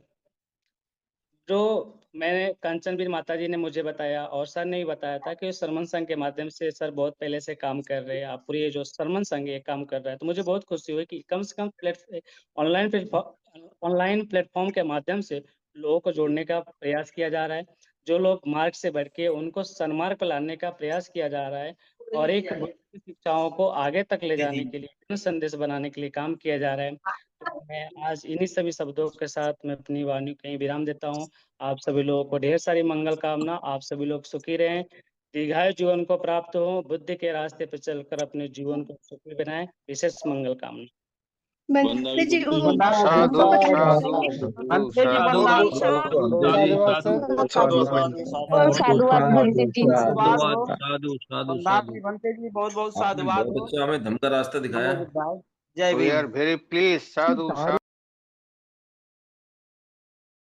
जो मैंने कंचनवीर माता जी ने मुझे बताया और सर ने भी बताया था कि सरमन संघ के माध्यम से सर बहुत पहले से काम कर रहे हैं। आप पूरी ये जो सरमन संघ ये काम कर रहा है, तो मुझे बहुत खुशी हुई कि कम से कम ऑनलाइन प्लेटफॉर्म के माध्यम से लोगों को जोड़ने का प्रयास किया जा रहा है। जो लोग मार्ग से बढ़ के उनको सन्मार्ग पर लाने का प्रयास किया जा रहा है, और एक बुद्ध की शिक्षाओं को आगे तक ले जाने के लिए, जन संदेश बनाने के लिए काम किया जा रहा है। तो मैं आज इन्हीं सभी शब्दों के साथ मैं अपनी वाणी कहीं विराम देता हूँ। आप सभी लोगों को ढेर सारी मंगल कामना। आप सभी लोग सुखी रहें, दीर्घायु जीवन को प्राप्त हो, बुद्ध के रास्ते पर चलकर अपने जीवन को सुखी बनाएं। विशेष मंगल कामना।
बंदे जी
साधु
साधुवाद बनते जी।
बनते जी बहुत बहुत साधुवाद।
बहुत अच्छा, हमें धर्म का रास्ता दिखाया।
जय भीम।
Very please Sadhu.